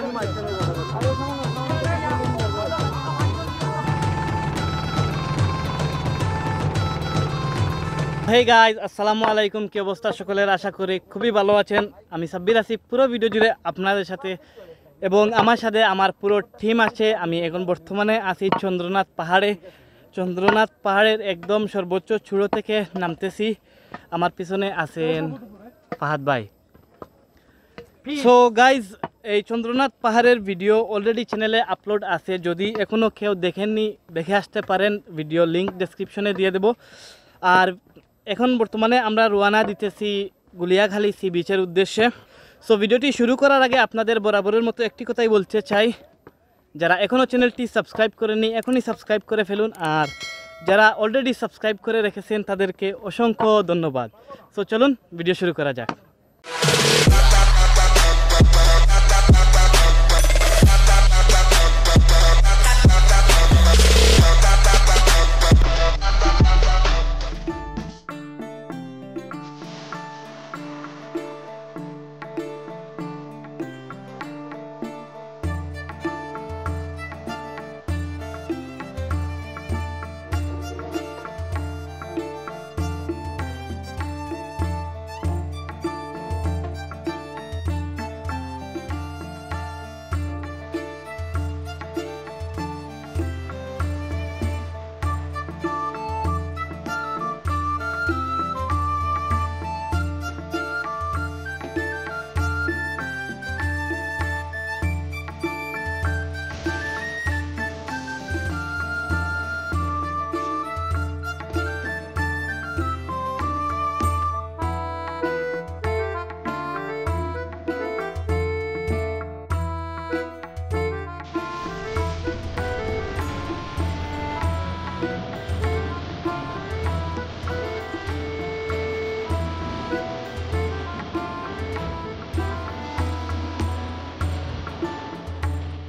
Hey guys, আসসালামু আলাইকুম। কি অবস্থা সকলের? আশা করি খুবই ভালো আছেন। আমি সাব্বির আছি পুরো ভিডিও জুড়ে আপনাদের সাথে, এবং আমার সাথে আমার পুরো টিম আছে। আমি এখন বর্তমানে আছি চন্দ্রনাথ পাহাড়ে। চন্দ্রনাথ পাহাড়ের একদম সর্বোচ্চ চূড়ো থেকে নামতেছি। আমার পিছনে আছেন ফাহাদ ভাই। সো গাইজ, এই চন্দ্রনাথ পাহাড়ের ভিডিও অলরেডি চ্যানেলে আপলোড আছে। যদি এখনও কেউ দেখেননি, দেখে আসতে পারেন। ভিডিও লিঙ্ক ডেসক্রিপশনে দিয়ে দেব। আর এখন বর্তমানে আমরা রওনা দিতেছি গুলিয়াখালী সি বিচের উদ্দেশ্যে। সো ভিডিওটি শুরু করার আগে আপনাদের বরাবরের মতো একটি কথাই বলতে চাই, যারা এখনও চ্যানেলটি সাবস্ক্রাইব করেননি এখনই সাবস্ক্রাইব করে ফেলুন, আর যারা অলরেডি সাবস্ক্রাইব করে রেখেছেন তাদেরকে অসংখ্য ধন্যবাদ। সো চলুন ভিডিও শুরু করা যাক।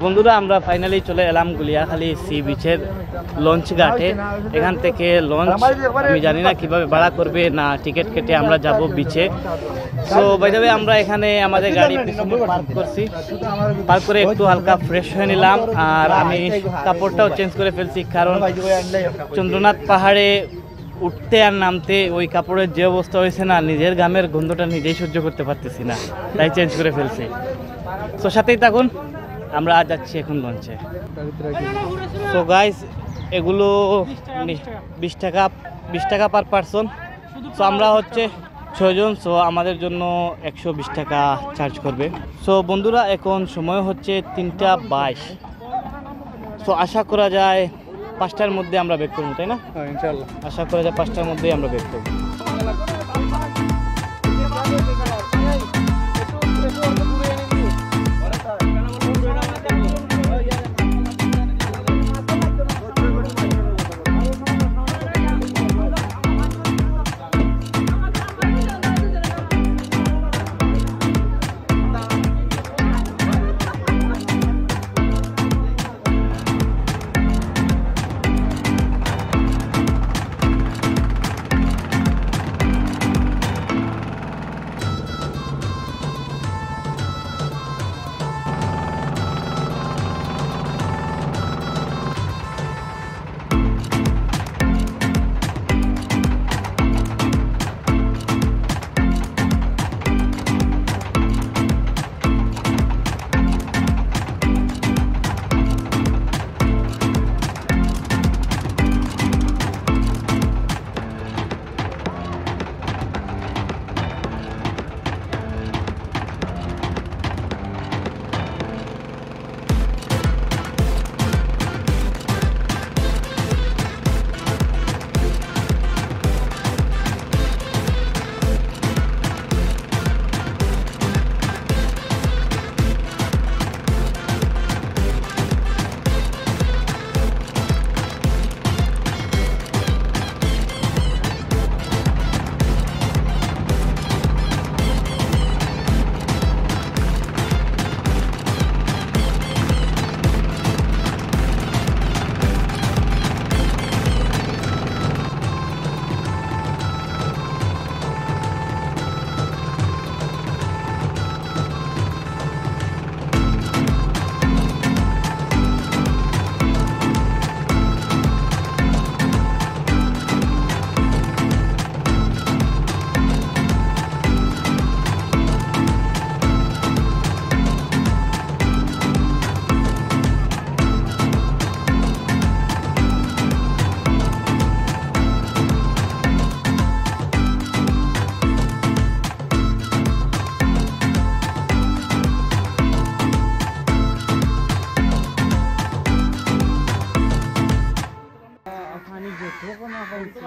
বন্ধুরা, আমরা ফাইনালি চলে এলাম গুলিয়াখালী সি বিচের লঞ্চ ঘাটে। এখান থেকে লঞ্চ আমি জানি না কিভাবে ভাড়া করবে, না টিকিট কেটে আমরা যাব বিচে। সো বাই দ্য ওয়ে, আমরা এখানে আমাদের গাড়ি পিছনে পার্ক করছি। পার্ক করে একটু হালকা ফ্রেশ হয়ে নিলাম, আর আমি কাপড়টাও চেঞ্জ করে ফেলছি, কারণ চন্দ্রনাথ পাহাড়ে উঠতে আর নামতে ওই কাপড়ের যে অবস্থা হয়েছে না, নিজের ঘামের গন্ধটা নিজেই সহ্য করতে পারতেছি না, তাই চেঞ্জ করে ফেলছি। সো সাথেই থাকুন, আমরা যাচ্ছি এখন লঞ্চে। সো গাইস, এগুলো 20 টাকা পার পারসন। সো আমরা হচ্ছে 6 জন। সো আমাদের জন্য 120 টাকা চার্জ করবে। সো বন্ধুরা, এখন সময় হচ্ছে 3:22। সো আশা করা যায় 5টার মধ্যে আমরা বের করবো, তাই না? ইনশাআল্লাহ আশা করা যায় 5টার মধ্যেই আমরা বের করবো।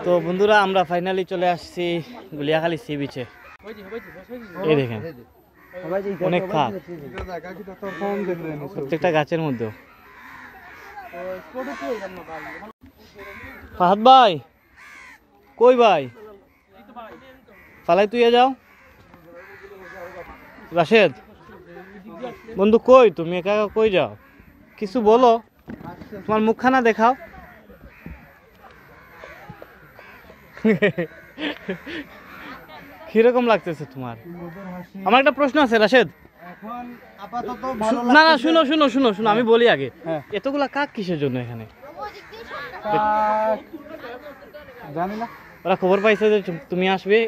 তো বন্ধুরা আমরা ফাইনালি চলে আসছি গুলিয়াখালী সি বিচে। এই দেখেন অনেক খাট, প্রত্যেকটা গাছের মধ্যে। ফাহাদ ভাই কই ভাই? ফালাই তুই যাও। রাশেদ বন্ধু কই তুমি? একা একা কই যাও? কিছু বলো, তোমার মুখখানা দেখাও। কিরকম লাগতেছে তোমার? আমার একটা প্রশ্ন আছে রাশেদ। না না শুনো শুনো শুনো শুনো, আমি বলি আগে। এতগুলা কাক কিসের জন্য এখানে? জানি না, ওরা খবর পাইছে যে তুমি আসবে।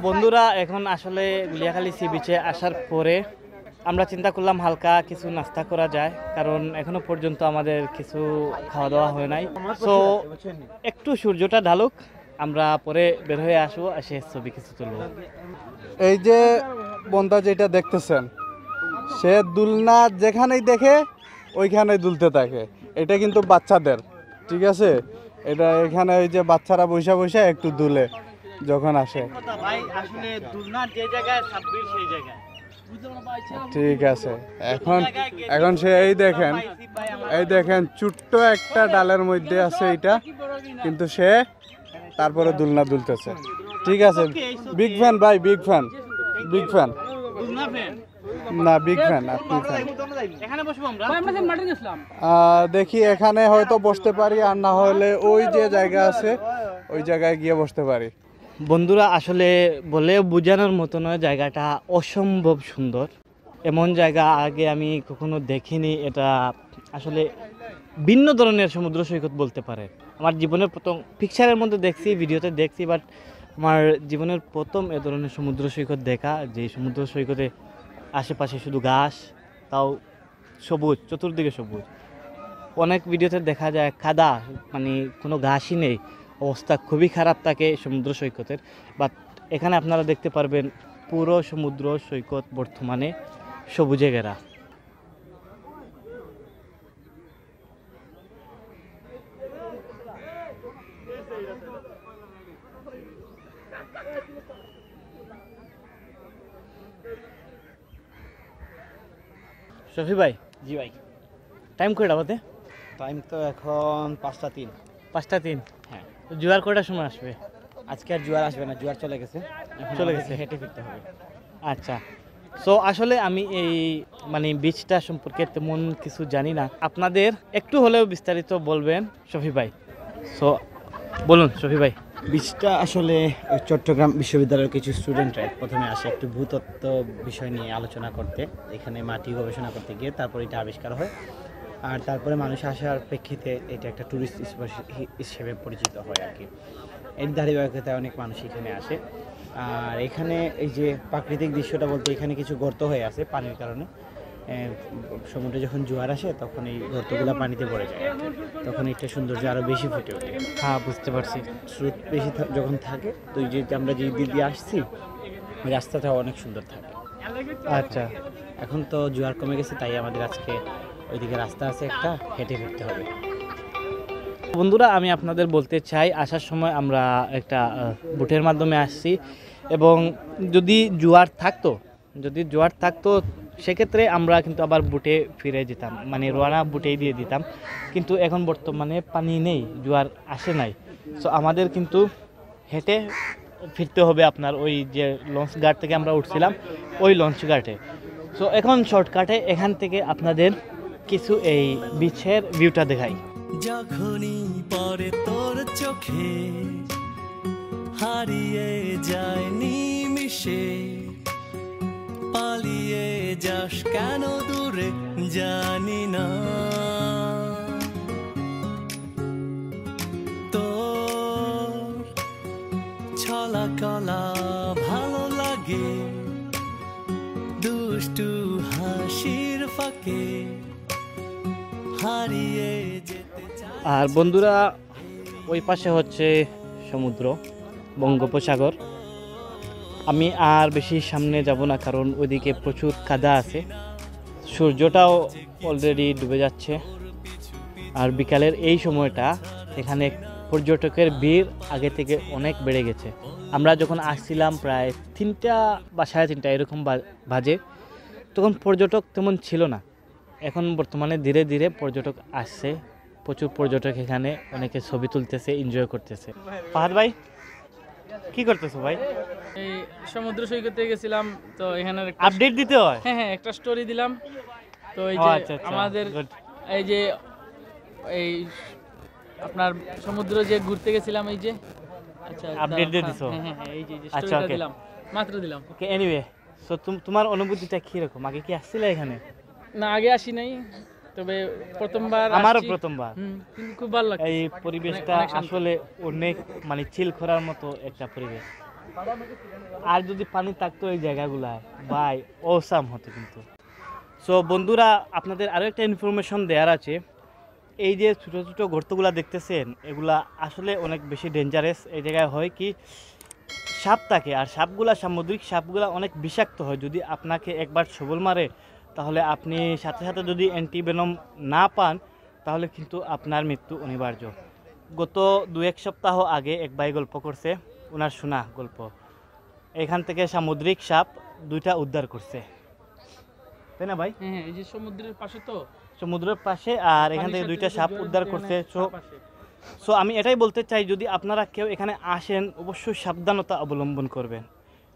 বন্ধুরা এখন আসলে গুলিয়াখালী সি বিচে আসার পরে আমরা চিন্তা করলাম হালকা কিছু নাস্তা করা যায়, কারণ এখনো পর্যন্ত আমাদের কিছু খাওয়া দাওয়া হয় নাই। তো একটু সূর্যটা ঢালুক, আমরা পরে বের হয়ে আসবো, এসে ছবি কিছু তুলবো। এই যে বন্ধা যেটা দেখতেছেন, সে দুলনা যেখানেই দেখে ওইখানেই দুলতে থাকে। এটা কিন্তু বাচ্চাদের, ঠিক আছে? এটা এখানে ওই যে বাচ্চারা বসে বসে একটু দুলে যখন আসে। ঠিক আছে, এখন সে এই দেখেন ছোট্ট একটা ডালের মধ্যে আছে এইটা, কিন্তু সে তারপরে দুলনা দুলতেছে। ঠিক আছে, বিগ ফ্যান ভাই, বিগ ফ্যান, বিগ ফ্যান না, বিগ ফ্যান। আপনি ফ্যান? দেখি এখানে হয়তো বসতে পারি, আর না হলে ওই যে জায়গা আছে ওই জায়গায় গিয়ে বসতে পারি। বন্ধুরা আসলে বলে বোঝানোর মতো নয়, জায়গাটা অসম্ভব সুন্দর। এমন জায়গা আগে আমি কখনো দেখিনি। এটা আসলে ভিন্ন ধরনের সমুদ্র সৈকত বলতে পারে। আমার জীবনের প্রথম, পিকচারের মধ্যে দেখছি, ভিডিওতে দেখছি, বাট আমার জীবনের প্রথম এ ধরনের সমুদ্র সৈকত দেখা, যে সমুদ্র সৈকতে আশেপাশে শুধু ঘাস, তাও সবুজ, চতুর্দিকে সবুজ। অনেক ভিডিওতে দেখা যায় কাদা, মানে কোনো ঘাসই নেই, অবস্থা খুবই খারাপ থাকে সমুদ্র সৈকতের। বাট এখানে আপনারা দেখতে পারবেন পুরো সমুদ্র সৈকত বর্তমানে সবুজে ঘেরা। শফি ভাই। জি ভাই। টাইম কয়টা বাদে? টাইম তো এখন 5টা 3। 5টা 3? হ্যাঁ। তো জোয়ার কয়টার সময় আসবে? আজকে আর জোয়ার আসবে না, জোয়ার চলে গেছে, চলে গেছে, হেঁটে ফিরতে হবে। আচ্ছা। সো আসলে আমি এই মানে বিচটা সম্পর্কে তেমন কিছু জানি না, আপনাদের একটু হলেও বিস্তারিত বলবেন শফি ভাই। সো বলুন শফি ভাই। বিচটা আসলে চট্টগ্রাম বিশ্ববিদ্যালয়ের কিছু স্টুডেন্টরা প্রথমে আসে একটু ভূতত্ত্ব বিষয় নিয়ে আলোচনা করতে, এখানে মাটি গবেষণা করতে গিয়ে তারপর এটা আবিষ্কার হয়। আর তারপরে মানুষ আসার প্রেক্ষিতে এটা একটা ট্যুরিস্ট স্পট হিসেবে পরিচিত হয় আর কি। এর ধারাবাহিকতায় অনেক মানুষ এখানে আসে। আর এখানে এই যে প্রাকৃতিক দৃশ্যটা বলতে, এখানে কিছু গর্ত হয়ে আছে পানির কারণে। সমুদ্রে যখন জোয়ার আসে তখন এই গর্তগুলো পানিতে পড়ে যায়, তখন একটা সৌন্দর্য আরও বেশি ফুটে ওঠে। হ্যাঁ, বুঝতে পারছি। স্রোত বেশি যখন থাকে, তো যে আমরা যে দিক দিয়ে আসছি ওই রাস্তাটা অনেক সুন্দর থাকে। আচ্ছা, এখন তো জোয়ার কমে গেছে, তাই আমাদের আজকে ওইদিকে রাস্তা আছে একটা, হেঁটে ফিরতে হবে। বন্ধুরা আমি আপনাদের বলতে চাই, আসার সময় আমরা একটা বোটের মাধ্যমে আসছি, এবং যদি জোয়ার থাকতো সেক্ষেত্রে আমরা কিন্তু আবার বুটে ফিরে যেতাম, মানে রোয়ানা বুটেই দিয়ে দিতাম। কিন্তু এখন বর্তমানে পানি নেই, জোয়ার আসে নাই। সো আমাদের কিন্তু হেঁটে ফিরতে হবে আপনার ওই যে লঞ্চ ঘাট থেকে আমরা উঠছিলাম ওই লঞ্চ ঘাটে। সো এখন শর্টকাটে এখান থেকে আপনাদের কিছু এই বিচের ভিউটা দেখাই। যখনই পরে তোর চোখে হারিয়ে যায় নিমিশে পালিয়ে যাস কেন দূরে জানি না তোর ছলা কলা ভালো লাগে দুষ্টু হাসির ফাঁকে হারিয়ে যেতে চাই। আর বন্ধুরা ওই পাশে হচ্ছে সমুদ্র, বঙ্গোপসাগর। আমি আর বেশি সামনে যাব না, কারণ ওইদিকে প্রচুর কাদা আছে। সূর্যটাও অলরেডি ডুবে যাচ্ছে। আর বিকালের এই সময়টা এখানে পর্যটকের ভিড় আগে থেকে অনেক বেড়ে গেছে। আমরা যখন আসছিলাম প্রায় 3টা বা 3:30 এরকম বাজে, তখন পর্যটক তেমন ছিল না। এখন বর্তমানে ধীরে ধীরে পর্যটক আসছে, প্রচুর পর্যটক এখানে, অনেকে ছবি তুলতেছে, এনজয় করতেছে। ফাহাদ ভাই কি করতেছো ভাই? এই সমুদ্র সৈকতে গেছিলাম, তো এখানে আপডেট দিতে হয়। হ্যাঁ একটা স্টোরি দিলাম। তো এই ও যে আচ্ছা, আচ্ছা, আমাদের good. এই যে এই আপনার সমুদ্র যে ঘুরতে গেছিলাম, এই যে আচ্ছা আপডেট দিয়ে হ্যাঁ, দিছো? হ্যাঁ হ্যাঁ এই যে আচ্ছা, স্টোরিটা okay. দিলাম, মাত্র দিলাম। ওকে, এনিওয়ে, সো তোমার অনুভূতিটা কি রকম? আগে কি আসছিলে এখানে? না আগে আসি নাই, তবে প্রথমবার আমারও আসছি। প্রথমবার। কিন্তু খুব ভালো লাগছে। এই পরিবেশটা অনেক শান্ত। আসলে অনেক মানে চিল করার মতো একটা পরিবেশ। আর যদি পানি থাকতো এই জায়গাগুলায়, ভাই অসাম হতো কিন্তু। সো বন্ধুরা, আপনাদের আরও একটা ইনফরমেশন দেওয়ার আছে। এই যে ছোটো ছোটো গর্তগুলা দেখতেছেন, এগুলা আসলে অনেক বেশি ডেঞ্জারাস। এই জায়গায় হয় কি, সাপ থাকে, আর সাপগুলা, সামুদ্রিক সাপগুলা অনেক বিষাক্ত হয়। যদি আপনাকে একবার সবল মারে, তাহলে আপনি সাথে সাথে যদি অ্যান্টিভেনম না পান, তাহলে কিন্তু আপনার মৃত্যু অনিবার্য। গত 2-1 সপ্তাহ আগে এক ভাই গল্প করছে, ওনার শোনা গল্প। এখান থেকে সামুদ্রিক সাপ 2টা উদ্ধার করছে, তাই না ভাই? হ্যাঁ এই যে সমুদ্রের পাশে, তো সমুদ্রের পাশে, আর এখান থেকে 2টা সাপ উদ্ধার করছে। সো আমি এটাই বলতে চাই, যদি আপনারা কেউ এখানে আসেন, অবশ্যই সাবধানতা অবলম্বন করবেন।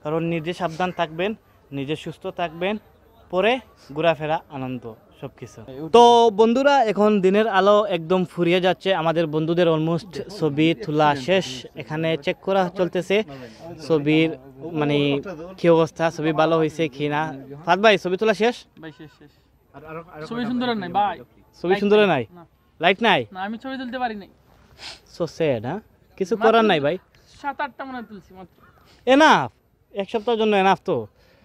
কারণ নিজে সাবধান থাকবেন, নিজে সুস্থ থাকবেন, পরে ঘোরাফেরা আনন্দ সব কিছু। তো বন্ধুরা, এখন দিনের আলো একদম ফুরিয়ে যাচ্ছে। আমাদের বন্ধুদের অলমোস্ট ছবি তোলা শেষ। এখানে চেক করা চলতেছে ছবির মানে কি অবস্থা, ছবি ভালো হয়েছে কি না। ফাদ ভাই, ছবি তোলা শেষ? ভাই শেষ শেষ। ছবি সুন্দর নাই ভাই, ছবি সুন্দর নাই, না। লাইট নাই, না আমি ছবি তুলতে পারি নাই। So sad. হ্যাঁ, কিছু করার নাই ভাই। 7-8টা মনে হয় তুলছি মাত্র। এনাফ, এক সপ্তাহের জন্য এনাফ তো।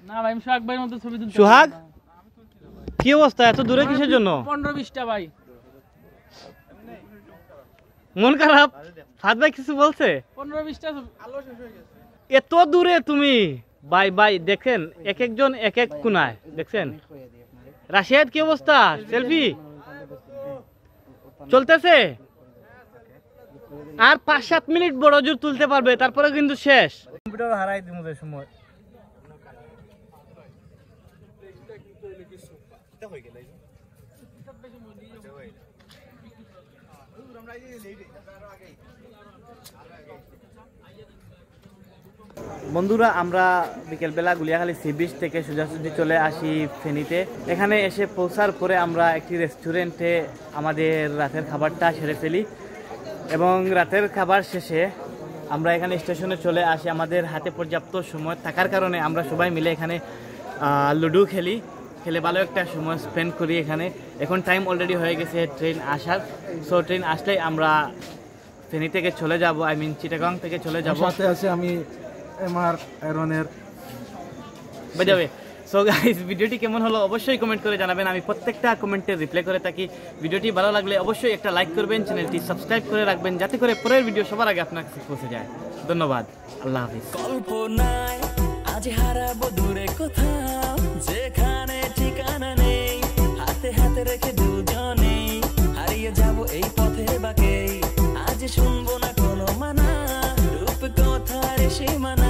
না ভাই, আমি সোহাগ ভাইয়ের মতো ছবি তুলতে সোহাগ? পারি না। কি অবস্থা, এত দূরে কিসের জন্য? 15-20টা ভাই। মন খারাপ? ফাদ ভাই কিছু বলছে? 15-20টা এত দূরে তুমি? ভাই ভাই দেখেন, এক একজন এক এক কোনায়, দেখছেন? রাশিয়ার কি অবস্থা, সেলফি চলতেছে। আর 5-7 মিনিট বড় জোর তুলতে পারবে, তারপরে কিন্তু শেষ। কম্পিউটার হারাই দিমু যে সময়। বন্ধুরা, আমরা বিকেলবেলা গুলিয়াখালী সি বিচ থেকে সোজাসুজি চলে আসি ফেনীতে। এখানে এসে পৌঁছার পরে আমরা একটি রেস্টুরেন্টে আমাদের রাতের খাবারটা সেরে ফেলি, এবং রাতের খাবার শেষে আমরা এখানে স্টেশনে চলে আসি। আমাদের হাতে পর্যাপ্ত সময় থাকার কারণে আমরা সবাই মিলে এখানে লুডো খেলে ভালো একটা সময় স্পেন্ড করি এখানে। এখন টাইম অলরেডি হয়ে গেছে ট্রেন আসার। সো ট্রেন আসলেই আমরা ফেনী থেকে চলে যাব, আই মিন চিটাগাং থেকে চলে যাব। সাথে আছে আমি এমআর আয়রনের বাজাবে। সো গাইস, ভিডিওটি কেমন হলো অবশ্যই কমেন্ট করে জানাবেন। আমি প্রত্যেকটা কমেন্টে রিপ্লাই করে থাকি। ভিডিওটি ভালো লাগলে অবশ্যই একটা লাইক করবেন, চ্যানেলটি সাবস্ক্রাইব করে রাখবেন, যাতে করে পরের ভিডিও সবার আগে আপনার কাছে পৌঁছে যায়। ধন্যবাদ, আল্লাহ হাফিজ। কল্পনায় আজ হারাবো দূরে কোথাও, যেখানে ঠিকানা নেই, হাতে হাতে রেখে দুজনে হারিয়ে যাব এই পথের বাঁকে। আজ শুনবো না কোনো মানা, রূপ কথার সীমানা।